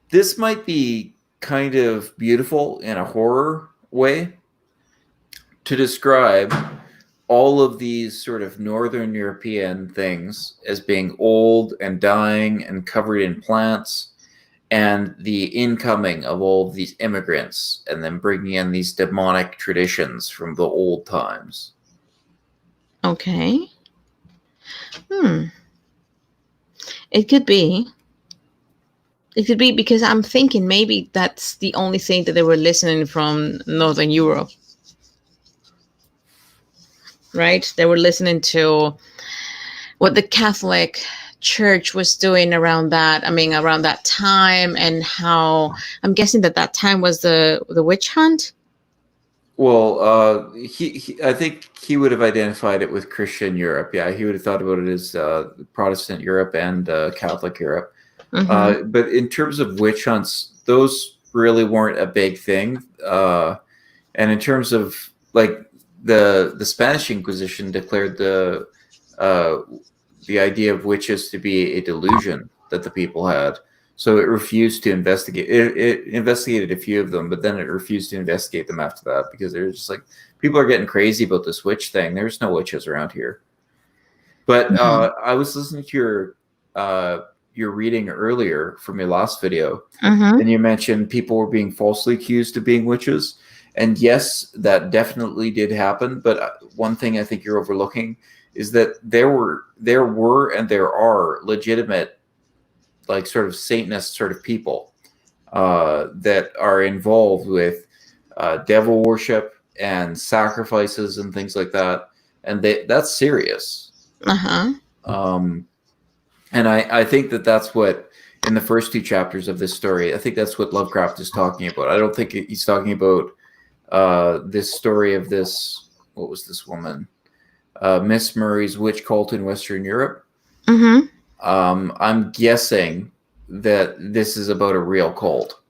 this might be kind of beautiful in a horror way to describe all of these sort of Northern European things as being old and dying and covered in plants, and the incoming of all of these immigrants and then bringing in these demonic traditions from the old times. Okay. It could be. It could be because I'm thinking maybe that's the only thing that they were listening from Northern Europe. Right? They were listening to what the Catholic Church was doing around that time, and how I'm guessing that time was the witch hunt. Well, I think he would have identified it with Christian Europe. Yeah, he would have thought about it as Protestant Europe and Catholic Europe. But in terms of witch hunts, those really weren't a big thing. And in terms of like the Spanish Inquisition declared the idea of witches to be a delusion that the people had. So it refused to investigate. It investigated a few of them, but then it refused to investigate them after that because they were just like, people are getting crazy about this witch thing. There's no witches around here. But I was listening to your reading earlier from your last video, and you mentioned people were being falsely accused of being witches. And yes, that definitely did happen. But one thing I think you're overlooking is that there were and there are legitimate, like sort of Satanist sort of people that are involved with devil worship and sacrifices and things like that. And that's serious. And I think that's what, in the first two chapters of this story, I think that's what Lovecraft is talking about. I don't think he's talking about this story of this, what was this woman? Miss Murray's witch cult in Western Europe. I'm guessing that this is about a real cult.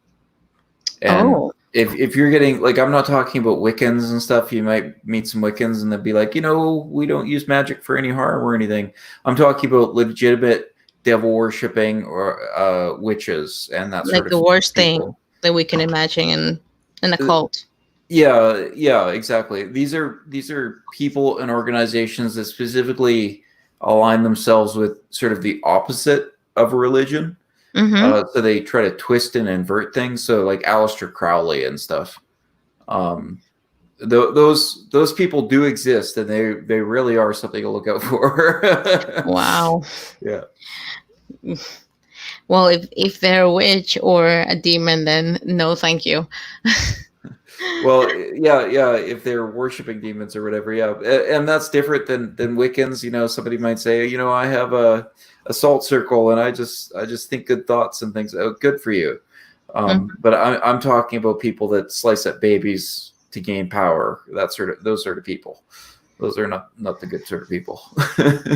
And if you're getting, like, I'm not talking about Wiccans and stuff. You might meet some Wiccans and they'll be like, we don't use magic for any harm or anything. I'm talking about legitimate devil worshipping or witches and that sort of, like, the worst thing that we can imagine in a cult. Yeah, exactly. These are people and organizations that specifically align themselves with sort of the opposite of religion. Mm-hmm. So they try to twist and invert things. So like Aleister Crowley and stuff. Um, those people do exist, and they really are something to look out for. Wow. Yeah. Well, if they're a witch or a demon, then no, thank you. Well, yeah. If they're worshiping demons or whatever, yeah, and that's different than Wiccans. Somebody might say, I have a salt circle, and I just think good thoughts and things. Oh, good for you. Mhm. But I'm talking about people that slice up babies to gain power. Those sort of people. Those are not the good sort of people.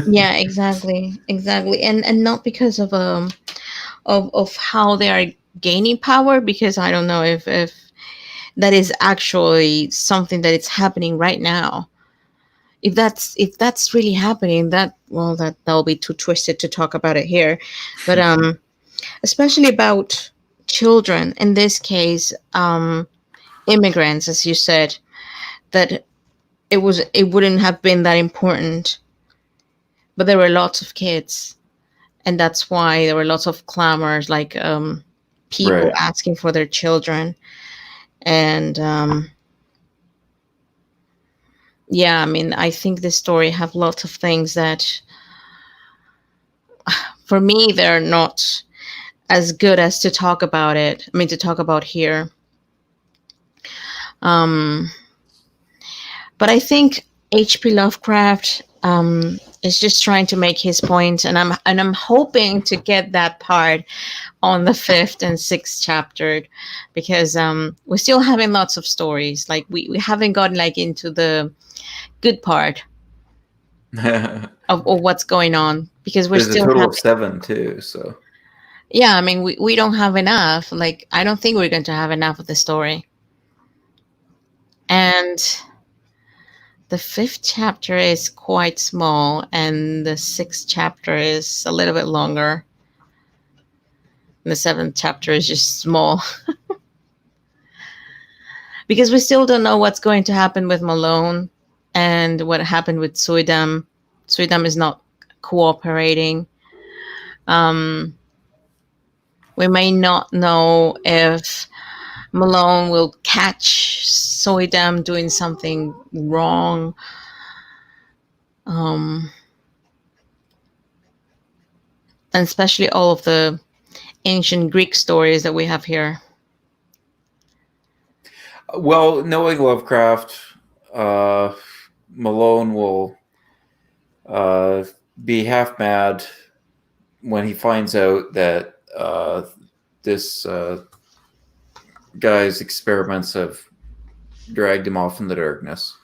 Yeah, exactly, exactly, and not because of how they are gaining power, because I don't know if that is actually something that it's happening right now. If that's really happening, that'll be too twisted to talk about it here, but especially about children in this case, immigrants, as you said, that it wouldn't have been that important, but there were lots of kids, and that's why there were lots of clamors, like people Right. asking for their children. And yeah, I mean, I think this story have lots of things that for me they're not as good as to talk about it. I mean, to talk about here. um but I think HP Lovecraft is just trying to make his point, and I'm hoping to get that part on the fifth and sixth chapter, because we're still having lots of stories. Like we haven't gotten like into the good part There's of what's going on, because we're a still total of having. 7 too. So Yeah, I mean, we don't have enough. Like, I don't think we're going to have enough of the story. And the fifth chapter is quite small, and the sixth chapter is a little bit longer. And the seventh chapter is just small. Because we still don't know what's going to happen with Malone and what happened with Suidam. Suidam is not cooperating. Um, we may not know if Malone will catch Suidam doing something wrong. Um, and especially all of the ancient Greek stories that we have here. well, knowing Lovecraft, uh, Malone will uh, be half mad when he finds out that this guy's experiments have dragged him off in the darkness.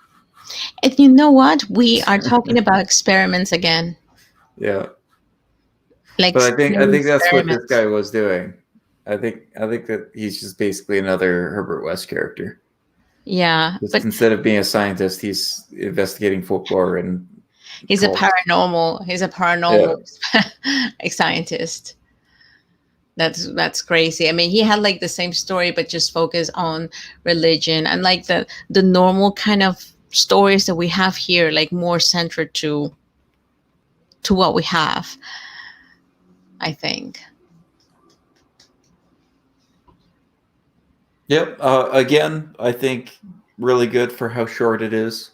And you know what? We are talking about experiments again, Yeah, like but I stealing think that's what this experiments. guy was doing. I think that he's just basically another Herbert West character. Yeah, Just but instead of being a scientist, he's investigating folklore and he's a cults. paranormal. He's a Yeah. paranormal scientist. That's crazy. I mean, he had like the same story, but just focus on religion, and like the normal kind of stories that we have here, like more centered to what we have. I think. Yep. Again, I think really good for how short it is.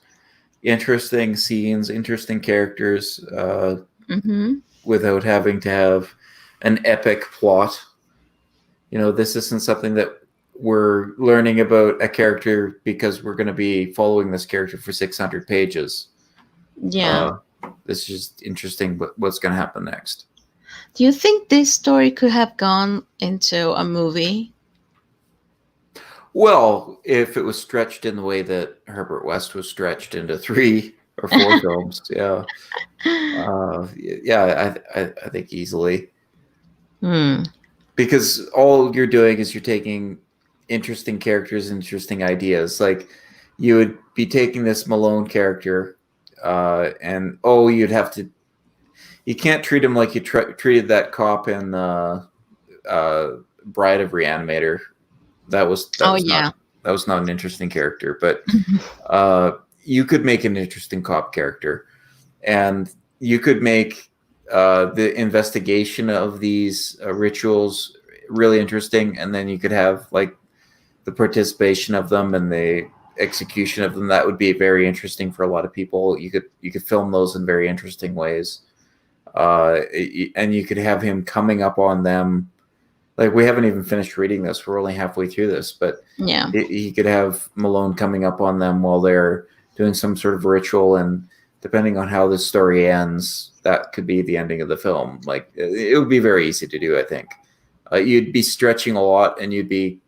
Interesting scenes, interesting characters, Mm-hmm. without having to have an epic plot. This isn't something that we're learning about a character because we're going to be following this character for 600 pages. Yeah. Uh, it's just interesting what's going to happen next. Do you think this story could have gone into a movie? Well, if it was stretched in the way that Herbert West was stretched into 3 or 4 films, yeah, yeah, I think easily, Hmm. because all you're doing is you're taking interesting characters, interesting ideas. Like you would be taking this Malone character, and you'd have to. You can't treat him like you treated that cop in Bride of Reanimator. That was that Oh was not yeah. that was not an interesting character, but uh, you could make an interesting cop character, and you could make the investigation of these rituals really interesting, and then you could have like the participation of them and the execution of them. That would be very interesting for a lot of people. You could film those in very interesting ways, and you could have him coming up on them. Like, we haven't even finished reading this; we're only halfway through this, but Yeah. he could have Malone coming up on them while they're doing some sort of ritual, and depending on how this story ends, that could be the ending of the film. Like, it would be very easy to do, I think. You'd be stretching a lot, and you'd be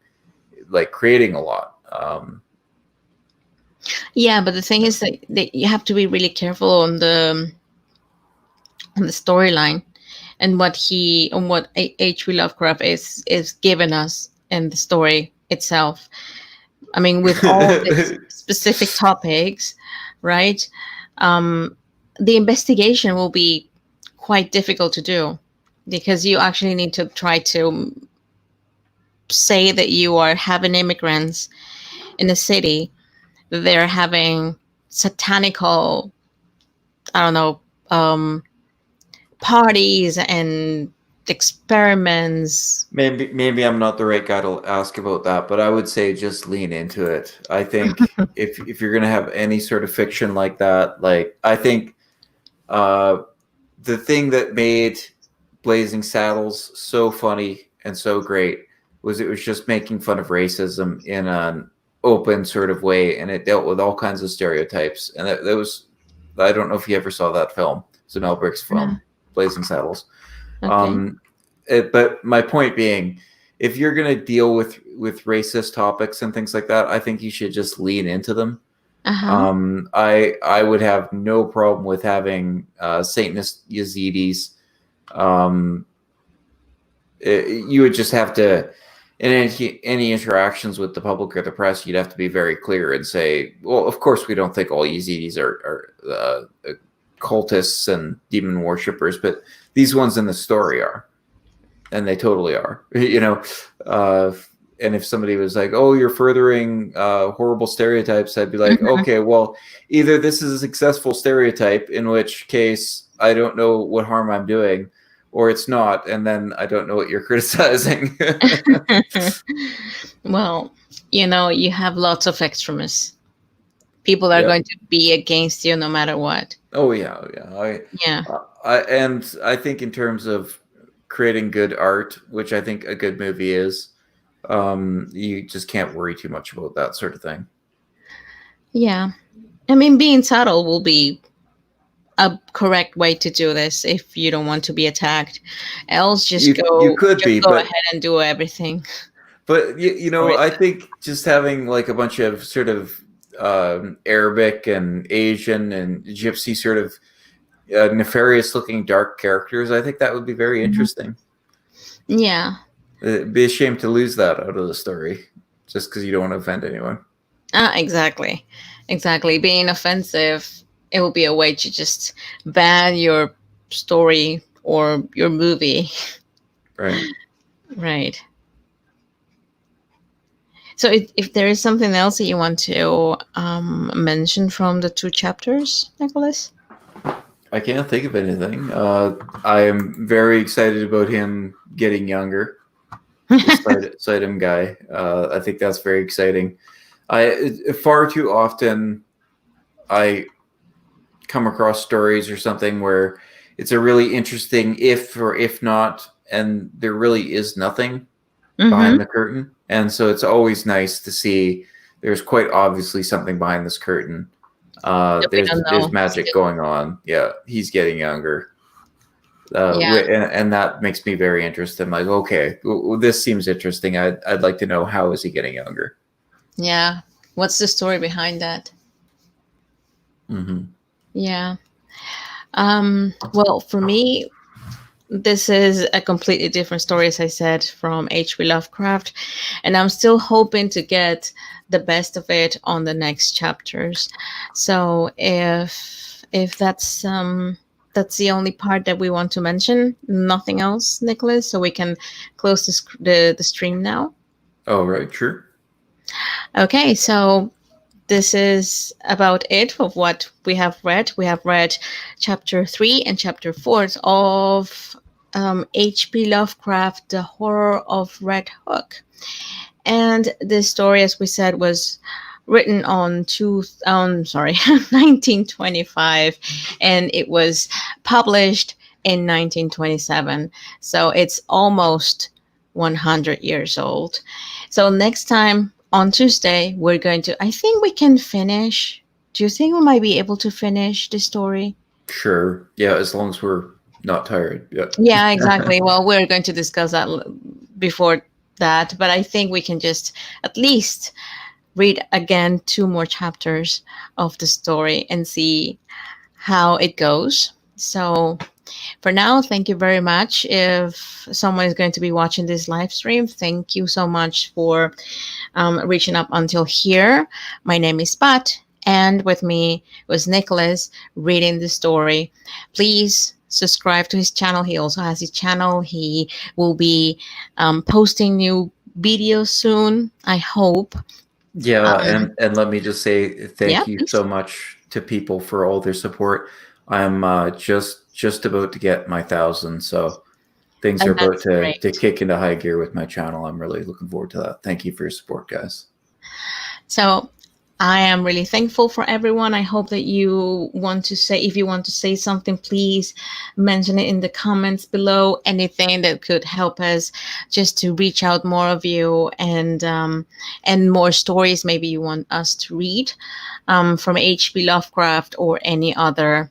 like creating a lot. Yeah, but the thing is that you have to be really careful on the storyline and what H.P. Lovecraft is giving us in the story itself. I mean, with all these specific topics, right? The investigation will be quite difficult to do because you actually need to try to say that you are having immigrants in a city, they're having satanical, I don't know, parties and experiments. Maybe I'm not the right guy to ask about that, but I would say just lean into it. I think if you're gonna have any sort of fiction like that, like, I think the thing that made Blazing Saddles so funny and so great was it was just making fun of racism in an open sort of way, and it dealt with all kinds of stereotypes. And that was, I don't know if you ever saw that film. It's a Mel Brooks film, Blazing Saddles. Okay. But my point being, if you're going to deal with racist topics and things like that, I think you should just lean into them. Uh-huh. I would have no problem with having Satanist Yazidis. You would just have to, in any interactions with the public or the press, you'd have to be very clear and say, well, of course we don't think all Yazidis are cultists and demon worshippers, but these ones in the story are, and they totally are. And if somebody was like, oh, you're furthering horrible stereotypes, I'd be like, okay, well, either this is a successful stereotype, in which case I don't know what harm I'm doing, or it's not, and then I don't know what you're criticizing. Well, you have lots of extremists. People are Yeah. going to be against you no matter what. Oh yeah, Yeah. And I think in terms of creating good art, which I think a good movie is, you just can't worry too much about that sort of thing. Yeah. I mean, being subtle will be a correct way to do this if you don't want to be attacked. Else, just You could be, go but ahead and do everything. I think just having like a bunch of sort of Arabic and Asian and Gypsy sort of nefarious looking dark characters, I think that would be very interesting. Yeah. It'd be a shame to lose that out of the story just because you don't want to offend anyone. Exactly. Being offensive, it will be a way to just ban your story or your movie. Right. Right. So if there is something else that you want to mention from the 2 chapters, Nicholas? I can't think of anything. I am very excited about him getting younger. The Sightum guy. I think that's very exciting. Far too often I come across stories or something where it's a really interesting if or if not, and there really is nothing behind the curtain. And so it's always nice to see there's quite obviously something behind this curtain. There's magic going on. Yeah, he's getting younger. And that makes me very interested. I'm like, okay, this seems interesting. I'd like to know, how is he getting younger? Yeah. What's the story behind that? Mm-hmm. Yeah. Well, for me, this is a completely different story, as I said, from H.P. Lovecraft, and I'm still hoping to get the best of it on the next chapters. So if that's the only part that we want to mention, nothing else, Nicholas, so we can close the stream now. Oh, right, sure. Okay, so this is about it of what we have read. We have read chapter 3 and chapter 4 of H.P. Lovecraft, The Horror of Red Hook. And this story, as we said, was written on 1925, and it was published in 1927. So it's almost 100 years old. So next time on Tuesday, we're going to, I think we can finish. Do you think we might be able to finish the story? Sure. Yeah, as long as we're not tired. Yeah. Yeah, exactly. Well, we're going to discuss that before that, but I think we can just at least read again 2 more chapters of the story and see how it goes. So for now, thank you very much. If someone is going to be watching this live stream, thank you so much for reaching up until here. My name is Pat, and with me was Nicholas reading the story. Please subscribe to his channel. He also has his channel. He will be posting new videos soon, I hope. Yeah, and let me just say Yeah, thank you please. so much to people for all their support. I'm just about to get my 1,000, so things are And about that's to great. kick into high gear with my channel. I'm really looking forward to that. Thank you for your support, guys. So I am really thankful for everyone. I hope that you want to say, if you want to say something, please mention it in the comments below. Anything that could help us just to reach out more of you, and more stories maybe you want us to read from H.P. Lovecraft or any other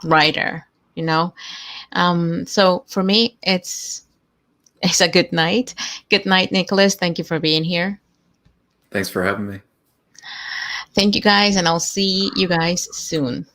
writer. You know. So for me, it's a good night. Good night, Nicholas. Thank you for being here. Thanks for having me. Thank you guys, and I'll see you guys soon.